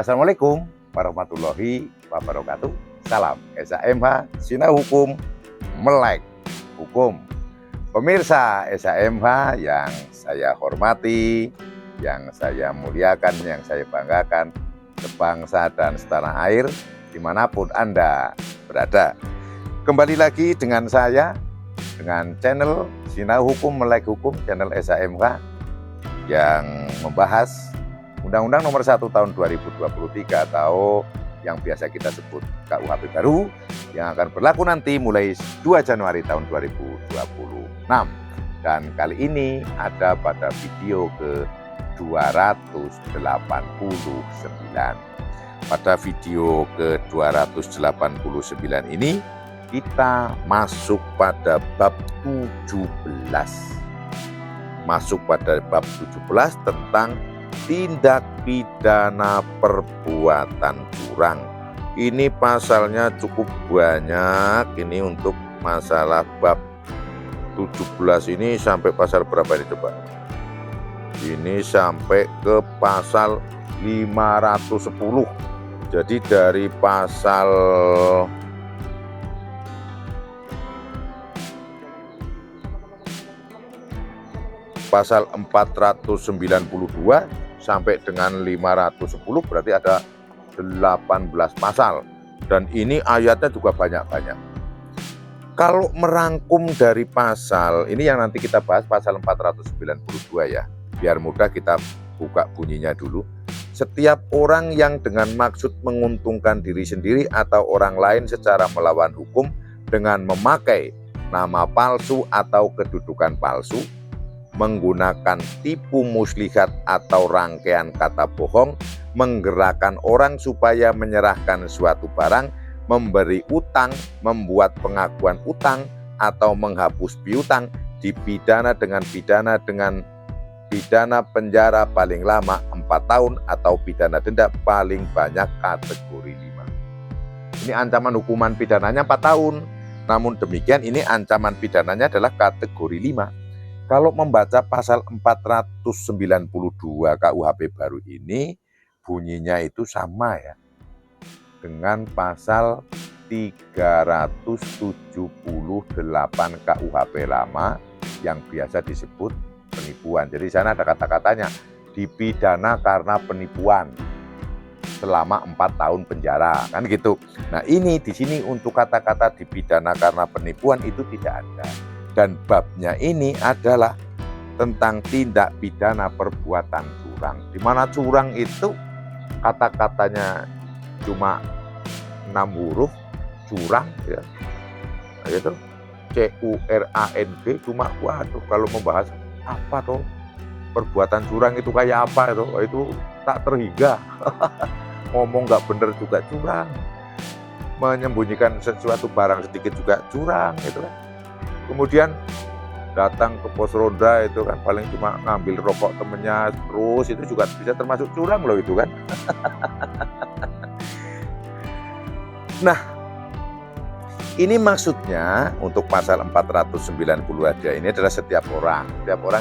Assalamualaikum warahmatullahi wabarakatuh. Salam SHMH Sinau Hukum Melek Hukum. Pemirsa SHMH yang saya hormati, yang saya muliakan, yang saya banggakan, sebangsa dan setanah air, dimanapun Anda berada. Kembali lagi dengan saya, dengan channel Sinau Hukum Melek Hukum, channel SHMH, yang membahas Undang-Undang Nomor 1 Tahun 2023 atau yang biasa kita sebut KUHP baru yang akan berlaku nanti mulai 2 Januari tahun 2026. Dan kali ini ada pada video ke-289. Pada video ke-289 ini kita masuk pada bab 17. Masuk pada bab 17 tentang tindak pidana perbuatan curang. Ini pasalnya cukup banyak. Ini untuk masalah bab 17 ini sampai pasal berapa ini coba? Ini sampai ke pasal 510. Jadi dari pasal pasal 492 sampai dengan 510, berarti ada 18 pasal. Dan ini ayatnya juga banyak-banyak. Kalau merangkum dari pasal, ini yang nanti kita bahas pasal 492 ya. Biar mudah kita buka bunyinya dulu. Setiap orang yang dengan maksud menguntungkan diri sendiri atau orang lain secara melawan hukum dengan memakai nama palsu atau kedudukan palsu, menggunakan tipu muslihat atau rangkaian kata bohong, menggerakkan orang supaya menyerahkan suatu barang, memberi utang, membuat pengakuan utang, atau menghapus piutang, dipidana dengan pidana penjara paling lama 4 tahun atau pidana denda paling banyak kategori 5. Ini ancaman hukuman pidananya 4 tahun. Namun demikian ini ancaman pidananya adalah kategori 5. Kalau membaca pasal 492 KUHP baru ini, bunyinya itu sama ya dengan pasal 378 KUHP lama yang biasa disebut penipuan. Jadi di sana ada kata-katanya dipidana karena penipuan selama 4 tahun penjara, kan gitu. Nah, ini di sini untuk kata-kata dipidana karena penipuan itu tidak ada. Dan babnya ini adalah tentang tindak pidana perbuatan curang. Di mana curang itu kata-katanya cuma 6 huruf, curang ya. Itu CURANG, cuma waduh kalau membahas apa toh perbuatan curang itu kayak apa itu tak terhingga. Ngomong nggak bener juga curang. Menyembunyikan sesuatu barang sedikit juga curang gitu kan. Kemudian datang ke pos ronda itu kan paling cuma ngambil rokok temennya terus, itu juga bisa termasuk curang loh itu kan. Nah, ini maksudnya untuk pasal 490 aja ini adalah setiap orang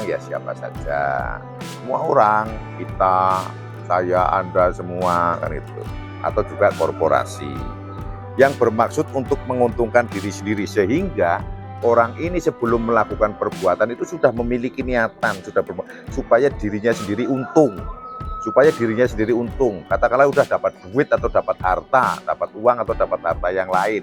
ya siapa saja, semua orang, kita, saya, Anda semua kan itu, atau juga korporasi yang bermaksud untuk menguntungkan diri sendiri, sehingga orang ini sebelum melakukan perbuatan itu sudah memiliki niatan, supaya dirinya sendiri untung. Katakanlah udah dapat duit atau dapat harta, dapat uang atau dapat harta yang lain.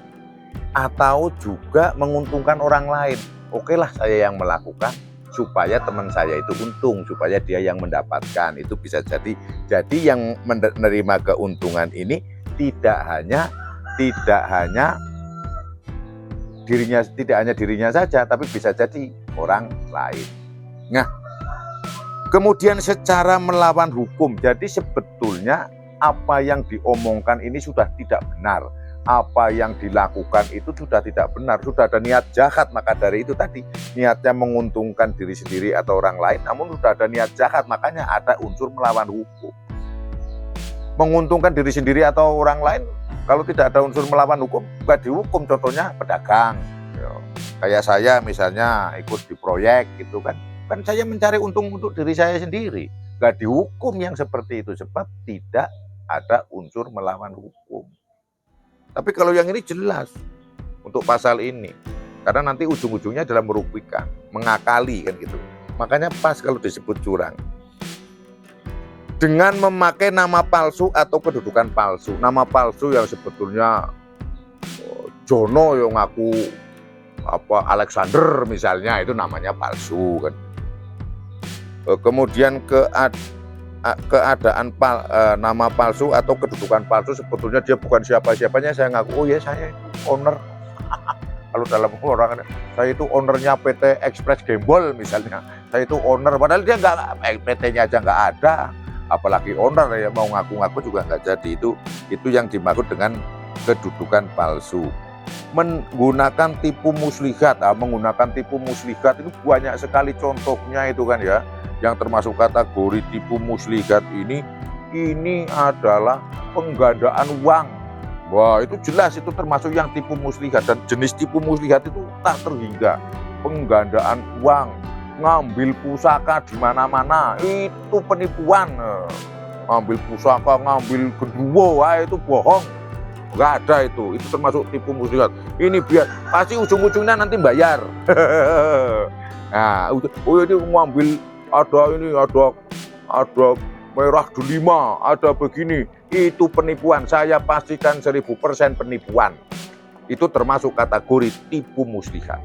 Atau juga menguntungkan orang lain. Oke lah saya yang melakukan supaya teman saya itu untung, supaya dia yang mendapatkan. Itu bisa jadi yang menerima keuntungan ini tidak hanya dirinya saja, tapi bisa jadi orang lain. Nah, kemudian secara melawan hukum. Jadi sebetulnya apa yang diomongkan ini sudah tidak benar. Apa yang dilakukan itu sudah tidak benar. Sudah ada niat jahat, maka dari itu tadi niatnya menguntungkan diri sendiri atau orang lain, namun sudah ada niat jahat, makanya ada unsur melawan hukum. Menguntungkan diri sendiri atau orang lain, kalau tidak ada unsur melawan hukum, bukan dihukum. Contohnya pedagang. Kayak saya misalnya ikut di proyek gitu kan saya mencari untung untuk diri saya sendiri. Nggak dihukum yang seperti itu, sebab tidak ada unsur melawan hukum. Tapi kalau yang ini jelas untuk pasal ini, karena nanti ujung-ujungnya adalah merugikan, mengakali kan gitu. Makanya pas kalau disebut curang. Dengan memakai nama palsu atau kedudukan palsu. Nama palsu yang sebetulnya Jono yang ngaku Alexander misalnya, itu namanya palsu kan. Kemudian keadaan nama palsu atau kedudukan palsu, sebetulnya dia bukan siapa-siapanya, saya ngaku, oh ya saya owner. Kalau dalam orang, saya itu ownernya PT Express Gembol misalnya, saya itu owner, padahal dia nggak, PT-nya aja nggak ada, apalagi owner ya, mau ngaku-ngaku juga nggak jadi. Itu yang dimaksud dengan kedudukan palsu. Menggunakan tipu muslihat, menggunakan tipu muslihat itu banyak sekali contohnya itu kan ya, yang termasuk kategori tipu muslihat ini adalah penggandaan uang. Wah, itu jelas, itu termasuk yang tipu muslihat, dan jenis tipu muslihat itu tak terhingga. Penggandaan uang, ngambil pusaka di mana-mana, itu penipuan. Ngambil pusaka, ngambil genderuwo, itu bohong. Nggak ada itu termasuk tipu muslihat. Ini biar pasti ujung-ujungnya nanti bayar. Nah, oh ini ngambil, ada merah delima, ada begini, itu penipuan. Saya pastikan 1000% penipuan. Itu termasuk kategori tipu muslihat.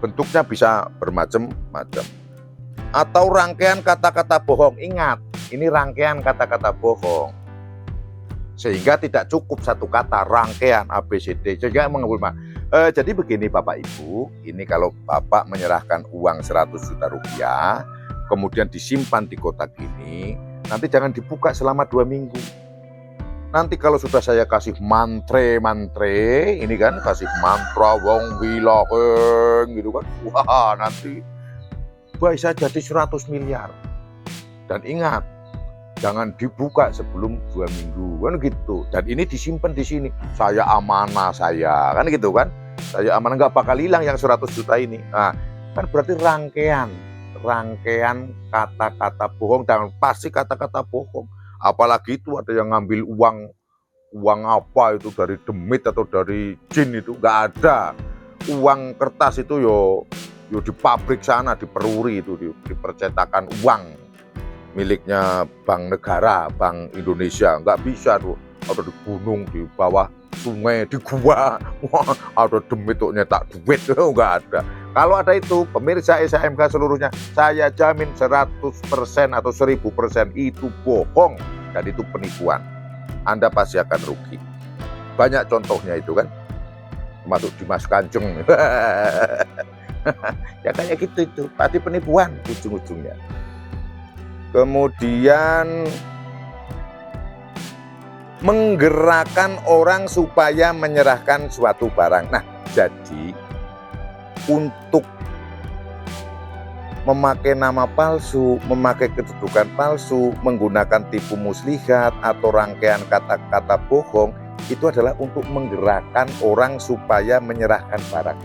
Bentuknya bisa bermacam-macam. Atau rangkaian kata-kata bohong. Ingat, ini rangkaian kata-kata bohong. Sehingga tidak cukup satu kata, rangkaian ABCD. Sehingga mengumpulkan. Jadi begini Bapak Ibu, ini kalau Bapak menyerahkan uang 100 juta rupiah, kemudian disimpan di kotak ini, nanti jangan dibuka selama 2 minggu. Nanti kalau sudah saya kasih mantre, ini kan kasih mantra wong wilaheng gitu kan, wah nanti bisa jadi 100 miliar. Dan ingat, jangan dibuka sebelum 2 minggu kan gitu. Dan ini disimpan di sini. Saya amanah saya kan gitu kan. Saya amanah, nggak bakal hilang yang 100 juta ini. Nah, kan berarti rangkaian kata-kata bohong, dan pasti kata-kata bohong. Apalagi itu ada yang ngambil uang apa itu dari demit atau dari jin, itu nggak ada. Uang kertas itu yo di pabrik sana, di peruri itu, di percetakan uang miliknya Bank Negara, Bank Indonesia. Nggak bisa tuh, ada di gunung, di bawah sungai, di gua, ada demit untuk nyetak duit, nggak ada. Kalau ada itu, pemirsa SHMK seluruhnya, saya jamin 100% atau 1000% itu bohong dan itu penipuan. Anda pasti akan rugi. Banyak contohnya itu kan, termasuk Dimas Kanjeng. Ya kayak gitu, itu pasti penipuan ujung-ujungnya. Kemudian menggerakkan orang supaya menyerahkan suatu barang. Nah, jadi untuk memakai nama palsu, memakai kedudukan palsu, menggunakan tipu muslihat atau rangkaian kata-kata bohong, itu adalah untuk menggerakkan orang supaya menyerahkan barang,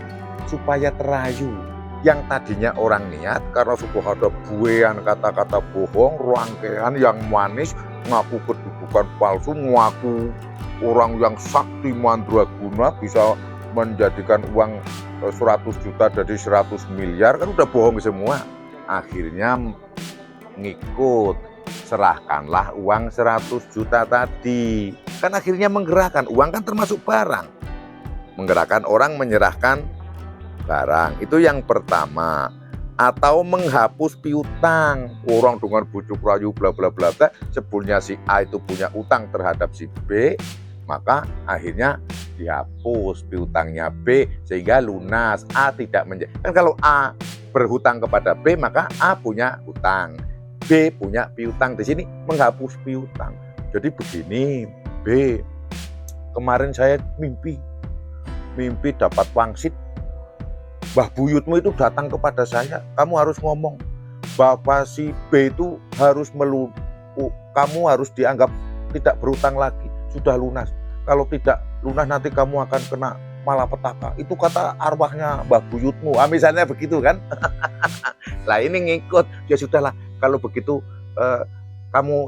supaya terayu. Yang tadinya orang niat karena sudah ada buean kata-kata bohong, rangkaian yang manis, ngaku kedudukan palsu, ngaku orang yang sakti mandraguna bisa menjadikan uang 100 juta dari 100 miliar, kan udah bohong semua. Akhirnya ngikut, serahkanlah uang 100 juta tadi. Kan akhirnya menggerakkan, uang kan termasuk barang. Menggerakkan orang menyerahkan barang, itu yang pertama. Atau menghapus piutang, orang dengan bujuk rayu bla bla bla bla, sebelumnya si A itu punya utang terhadap si B, maka akhirnya dihapus piutangnya B sehingga lunas. A tidak kan kalau A berhutang kepada B, maka A punya hutang, B punya piutang. Di sini menghapus piutang. Jadi begini, B, kemarin saya mimpi dapat wangsit. Mbah buyutmu itu datang kepada saya, kamu harus ngomong bahwa si B itu harus kamu harus dianggap tidak berhutang lagi, sudah lunas. Kalau tidak lunas nanti kamu akan kena malapetaka. Itu kata arwahnya mbah buyutmu. Misalnya begitu kan. Lah ini ngikut, ya sudahlah kalau begitu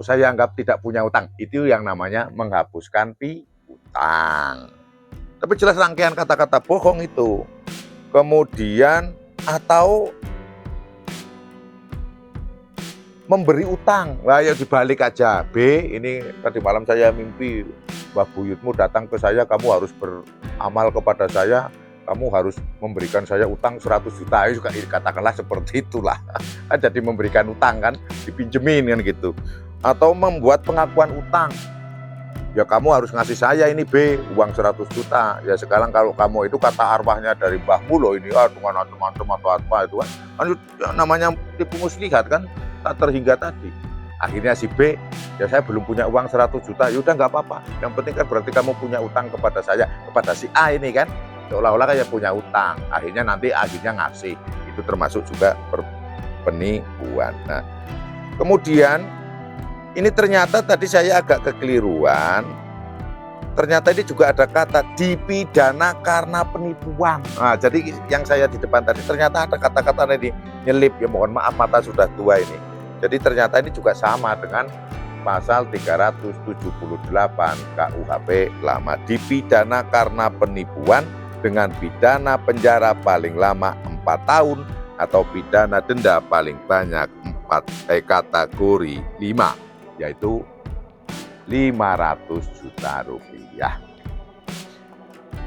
saya anggap tidak punya utang. Itu yang namanya menghapuskan piutang. Tapi jelas rangkaian kata-kata bohong itu. Kemudian atau memberi utang. Nah, ya dibalik aja. B, ini tadi malam saya mimpi Mbah Buyutmu datang ke saya, kamu harus beramal kepada saya, kamu harus memberikan saya utang 100 juta. Juga katakanlah seperti itulah. Jadi memberikan utang kan, dipinjemin kan gitu. Atau membuat pengakuan utang. Ya kamu harus ngasih saya ini B, uang 100 juta. Ya sekarang kalau kamu itu kata arwahnya dari mbahmu loh ini, dengan macam-macam atau apa itu kan. Ya, namanya tipu muslihat kan, tak terhingga tadi. Akhirnya si B, ya saya belum punya uang 100 juta, yaudah nggak apa-apa. Yang penting kan berarti kamu punya utang kepada saya, kepada si A ini kan. Seolah-olah kayak punya utang. Akhirnya ngasih. Itu termasuk juga penipuan. Nah, kemudian ini ternyata tadi saya agak kekeliruan. Ternyata ini juga ada kata dipidana karena penipuan. Nah, jadi yang saya di depan tadi ternyata ada kata-kata ini nyelip. Ya mohon maaf, mata sudah tua ini. Jadi ternyata ini juga sama dengan pasal 378 KUHP lama. Dipidana karena penipuan dengan pidana penjara paling lama 4 tahun atau pidana denda paling banyak kategori 5, yaitu 500 juta rupiah.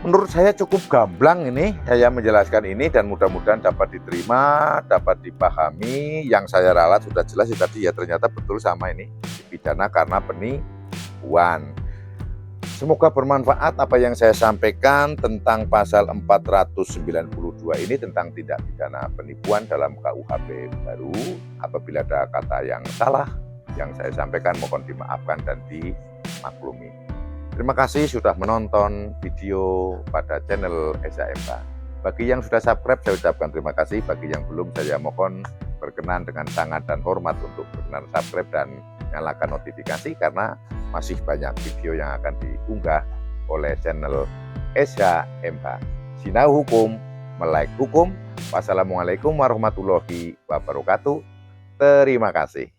Menurut saya cukup gamblang ini saya menjelaskan ini, dan mudah-mudahan dapat diterima, dapat dipahami. Yang saya ralat sudah jelas tadi ya, ternyata betul sama ini, dipidana karena penipuan. Semoga bermanfaat apa yang saya sampaikan tentang pasal 492 ini tentang tindak pidana penipuan dalam KUHP baru. Apabila ada kata yang salah yang saya sampaikan, mohon dimaafkan dan dimaklumi. Terima kasih sudah menonton video pada channel SHMH. Bagi yang sudah subscribe saya ucapkan terima kasih. Bagi yang belum, saya mohon berkenan dengan sangat dan hormat untuk berkenan subscribe dan nyalakan notifikasi, karena masih banyak video yang akan diunggah oleh channel SHMH. Sinau hukum, melek hukum. Wassalamualaikum warahmatullahi wabarakatuh. Terima kasih.